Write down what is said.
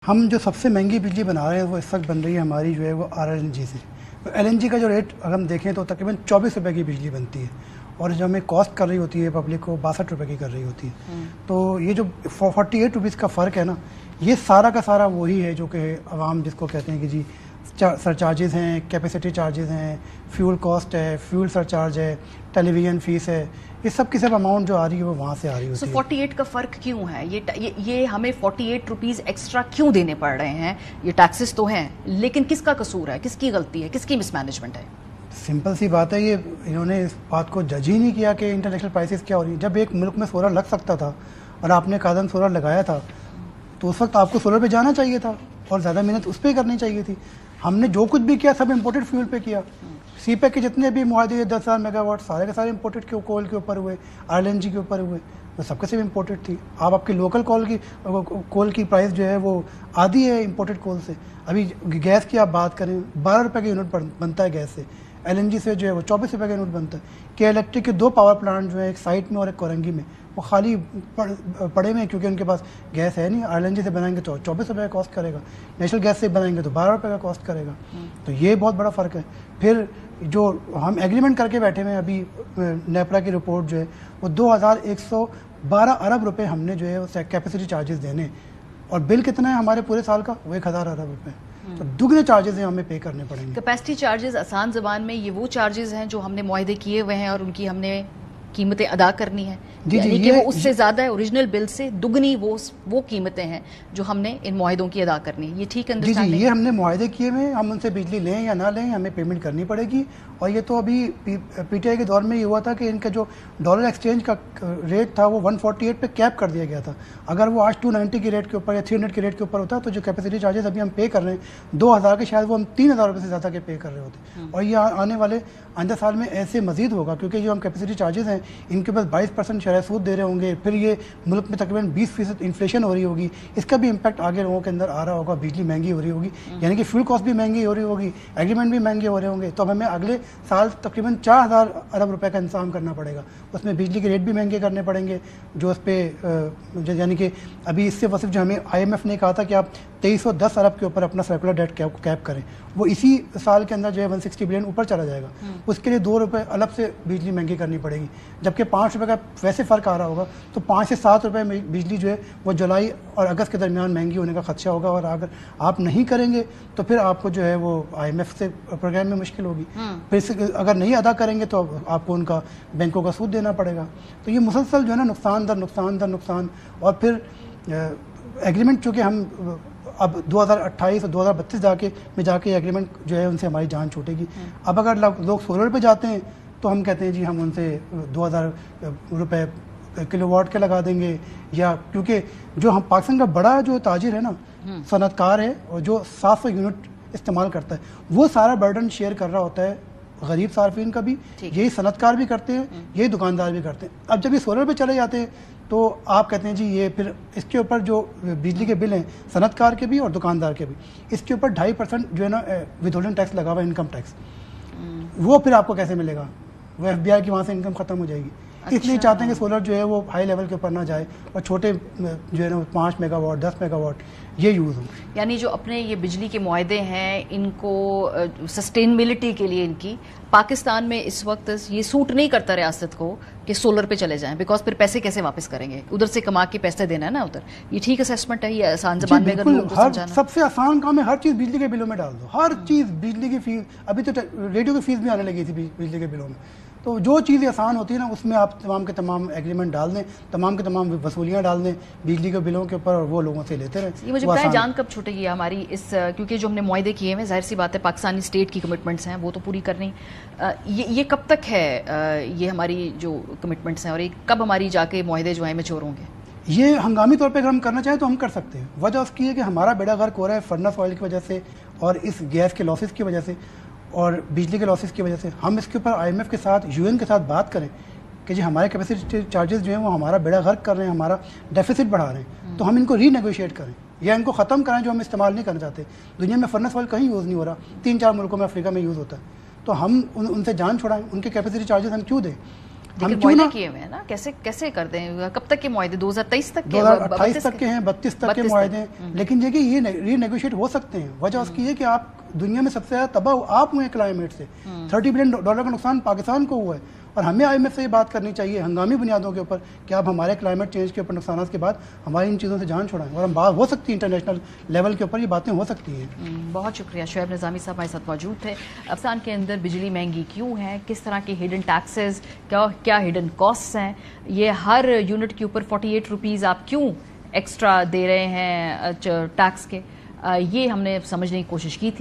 ہم جو سب سے مہنگی بجلی بنا رہے ہیں وہ اس وقت بن رہی ہے ہماری جو ہے وہ RLNG سے. LNG کا جو ریٹ اگر ہم دیکھیں تو تقریباً 24 روپے کی بجلی بنتی ہے, اور جو ہمیں کاسٹ کر رہی ہوتی ہے پبلک کو 62 روپے کی کر رہی ہوتی ہے. تو یہ جو 48 روپیز کا فرق ہے نا, یہ سارا کا سارا وہی ہے جو کہ عوام جس کو کہتے ہیں کہ جی سر چارجز ہیں, کیپیسٹی چارجز ہیں, فیول کاسٹ ہے, فیول سر چارج ہے, ٹیلی ویژن فیس ہے, یہ سب کی سب اماؤنٹ جو آ رہی ہے وہ وہاں سے آ رہی ہوتی ہے. 48 کا فرق کیوں ہے؟ یہ ہمیں 48 روپیز ایکسٹرا کیوں دینے پڑ رہے ہیں؟ یہ ٹیکسز تو ہیں, لیکن کس کا قصور ہے, کس کی غلطی ہے, کس کی مس مینجمنٹ ہے؟ سمپل سی بات ہے, یہ انہوں نے اس بات کو جج ہی نہیں کیا کہ انٹرنیشنل پرائسز کیا ہو رہی ہیں. جب ایک ملک میں سولر لگ سکتا تھا اور آپ نے قادم سولر لگایا تھا تو اس وقت آپ کو سولر پہ جانا چاہیے تھا اور زیادہ محنت اس پہ کرنی چاہیے تھی. ہم نے جو کچھ بھی کیا سب امپورٹڈ فیول پہ کیا. سی پیک کے جتنے بھی معاہدے 10,000 میگا واٹ سارے کے سارے امپورٹڈ کول کے اوپر ہوئے, RLNG کے اوپر ہوئے, وہ سب کے سب امپورٹڈ تھی. آپ کی لوکل کول کی پرائس جو ہے وہ آدھی ہے امپورٹڈ کول سے. ابھی گیس کی آپ بات کریں 12 روپے کا یونٹ بنتا ہے گیس سے, LNG سے جو ہے وہ 24 روپے کا یونٹ بنتا ہے. کہ الیکٹرک کے 2 پاور پلانٹ جو ہے ایک سائٹ میں اور ایک کورنگی میں وہ خالی پڑے ہوئے ہیں کیونکہ ان کے پاس گیس ہے نہیں. RLNG سے بنائیں گے تو 24 روپے کا کاسٹ کرے گا, نیچرل گیس سے بنائیں گے تو 12 روپے کا کاسٹ کرے گا. تو یہ بہت بڑا فرق ہے. پھر جو ہم ایگریمنٹ کر کے بیٹھے ہوئے ہیں ابھی نیپرا کی رپورٹ جو ہے وہ 2,112 ارب روپے ہم نے جو ہے کیپیسٹی چارجز دینے, اور بل کتنا ہے ہمارے پورے سال کا, وہ 1,000 ارب روپے. تو دگنے چارجز ہیں ہمیں پے کرنے پڑیں گے. کیپیسٹی چارجز آسان زبان میں یہ وہ چارجز ہیں جو ہم نے معاہدے کیے ہوئے ہیں اور ان کی ہم نے قیمتیں ادا کرنی ہیں, یعنی کہ وہ اس سے زیادہ ہے, اوریجنل بل سے دگنی وہ قیمتیں ہیں جو ہم نے ان معاہدوں کی ادا کرنی ہے. یہ ٹھیک انڈرسٹینڈ ہے؟ یہ ہم نے معاہدے کیے ہوئے, ہم ان سے بجلی لیں یا نہ لیں ہمیں پیمنٹ کرنی پڑے گی. اور یہ تو ابھی PTI کے دور میں یہ ہوا تھا کہ ان کا جو ڈالر ایکسچینج کا ریٹ تھا وہ 148 پہ کیپ کر دیا گیا تھا. اگر وہ آج 290 کی ریٹ کے اوپر یا 300 کی ریٹ کے اوپر ہوتا تو جو کیپیسٹی چارجز ابھی ہم پے کر رہے ہیں 2,000 کے شاید وہ ہم 3,000 روپے سے زیادہ کے پے کر رہے ہوتے. اور یہ آنے والے آئندہ سال میں ایسے مزید ہوگا کیونکہ جو ہم کیپیسٹی چارجز ہیں ان کے پاس 22% شرح سود دے رہے ہوں گے. پھر یہ ملک میں تقریباً 20% انفلیشن ہو رہی ہوگی, اس کا بھی امپیکٹ آگے لوگوں کے اندر آ رہا ہوگا. بجلی مہنگی ہو رہی ہوگی, یعنی کہ فیول کاسٹ بھی مہنگی ہو رہی ہوگی, ایگریمنٹ بھی مہنگے ہو رہے ہوں گے. تو اب ہمیں اگلے سال تقریباً 4,000 ارب روپے کا انتظام کرنا پڑے گا. اس میں بجلی کے ریٹ بھی مہنگے کرنے پڑیں گے جو اس پہ یعنی کہ ابھی اس سے وصف جو ہمیں IMF نے کہا تھا کہ آپ 2,310 ارب کے اوپر اپنا سرکولر ڈیٹ کیپ کریں, وہ اسی سال کے اندر جو ہے 160 بلین اوپر چلا جائے گا. اس کے لیے 2 روپے الگ سے بجلی مہنگی کرنی پڑے گی, جبکہ 5 روپے کا ویسے فرق آ رہا ہوگا. تو 5 سے 7 روپے میں بجلی جو ہے وہ جولائی اور اگست کے درمیان مہنگی ہونے کا خدشہ ہوگا. اور اگر آپ نہیں کریں گے تو پھر آپ کو جو ہے وہ IMF سے پروگرام میں مشکل ہوگی. پھر اگر نہیں ادا کریں گے تو آپ کو ان کا بینکوں کا سود دینا پڑے گا. تو یہ مسلسل جو ہے نا نقصان در نقصان در نقصان. اور پھر ایگریمنٹ چونکہ ہم اب 2028 اور 2032 جا کے ایگریمنٹ جو ہے ان سے ہماری جان چھوٹے گی. اب اگر لوگ سولر پہ جاتے ہیں تو ہم کہتے ہیں جی ہم ان سے 2,000 روپے کلو واٹ کے لگا دیں گے, یا کیونکہ جو ہم پاکستان کا بڑا جو تاجر ہے نا, صنعت کار ہے, اور جو 700 یونٹ استعمال کرتا ہے, وہ سارا برڈن شیئر کر رہا ہوتا ہے غریب صارفین کا بھی. یہی صنعت کار بھی کرتے ہیں, یہی دکاندار بھی کرتے ہیں. اب جب یہ سولر پہ چلے جاتے ہیں تو آپ کہتے ہیں جی یہ پھر اس کے اوپر جو بجلی کے بل ہیں صنعت کار کے بھی اور دکاندار کے بھی, اس کے اوپر 2.5% جو ہے نا ود ہولڈنگ ٹیکس لگا ہوا ہے, انکم ٹیکس. وہ پھر آپ کو کیسے ملے گا؟ وہ FBI کی وہاں سے انکم ختم ہو جائے گی. اس لیے چاہتے ہیں کہ سولر جو ہے وہ ہائی لیول کے اوپر نہ جائے اور چھوٹے جو ہے نا 5 میگا واٹ 10 میگا واٹ یہ یوز ہو. یعنی جو اپنے یہ بجلی کے معاہدے ہیں ان کو سسٹینیبلٹی کے لیے ان کی پاکستان میں اس وقت یہ سوٹ نہیں کرتا ریاست کو کہ سولر پہ چلے جائیں, بیکاز پھر پیسے کیسے واپس کریں گے, ادھر سے کما کے پیسے دینا ہے نا ادھر. یہ ٹھیک اسیسمنٹ ہے, یہ آسان زبان میں اگر لوگوں کو سمجھانا. سب سے آسان کام ہے ہر چیز بجلی کے بلوں میں ڈال دو, ہر چیز. بجلی کی فیس ابھی تو ریڈیو کی فیس بھی آنے لگی تھی بجلی کے بلوں میں. تو جو چیزیں آسان ہوتی ہیں نا اس میں آپ تمام کے تمام ایگریمنٹ ڈال دیں, تمام کے تمام وصولیاں ڈال دیں بجلی کے بلوں کے اوپر, اور وہ لوگوں سے لیتے رہیں. یہ مجھے بتائیں جان کب چھوٹے گی ہماری اس, کیونکہ جو ہم نے معاہدے کیے ہیں ظاہر سی بات ہے پاکستانی اسٹیٹ کی کمٹمنٹس ہیں وہ تو پوری کرنی. یہ کب تک ہے یہ ہماری جو کمٹمنٹس ہیں, اور یہ کب ہماری جا کے معاہدے جو ہیں میچور ہوں گے؟ یہ ہنگامی طور پہ اگر ہم کرنا چاہیں تو ہم کر سکتے ہیں. وجہ اس کی ہے کہ ہمارا بیڑا غرق ہو رہا ہے فرنس آئل کی وجہ سے, اور اس گیس کے لاسز کی وجہ سے, اور بجلی کے لاسز کی وجہ سے. ہم اس کے اوپر IMF کے ساتھ UN کے ساتھ بات کریں کہ جی ہمارے کیپیسٹی چارجز جو ہیں وہ ہمارا بیڑا غرق کر رہے ہیں, ہمارا ڈیفیسٹ بڑھا رہے ہیں, تو ہم ان کو ری نیگوشیٹ کریں یا ان کو ختم کریں جو ہم استعمال نہیں کرنا چاہتے. دنیا میں فرنس آئل کہیں یوز نہیں ہو رہا, 3-4 ملکوں میں افریقہ میں یوز ہوتا ہے. تو ہم ان سے جان چھڑائیں, ان کے کیپیسٹی چارجز ہم کیوں دیں؟ لیکن معاہدے کیے ہوئے ہیں نا, کیسے کر دیں, کب تک کے معاہدے, 2023 تک کے, 2028 تک کے ہیں, 32 تک کے معاہدے ہیں. لیکن یہ ری نیگوشیٹ ہو سکتے ہیں. وجہ اس کی ہے کہ آپ دنیا میں سب سے زیادہ تباہ آپ ہوئے ہیں کلائمیٹ سے. $30 بلین کا نقصان پاکستان کو ہوا ہے, اور ہمیں آئی ایم ایف سے یہ بات کرنی چاہیے ہنگامی بنیادوں کے اوپر کہ آپ ہمارے کلائمیٹ چینج کے اوپر نقصانات کے بعد ہماری ان چیزوں سے جان چھوڑائیں, اور ہم بات ہو سکتی ہے انٹرنیشنل لیول کے اوپر یہ باتیں ہو سکتی ہیں. بہت شکریہ. شعیب نظامی صاحب ہمارے ساتھ موجود تھے. افغانستان کے اندر بجلی مہنگی کیوں ہے, کس طرح کے ہڈن ٹیکسز, کیا ہڈن کاسٹس ہیں, یہ ہر یونٹ کے اوپر 48 روپیز آپ کیوں ایکسٹرا دے رہے ہیں ٹیکس کے, یہ ہم نے سمجھنے کی کوشش کی تھی.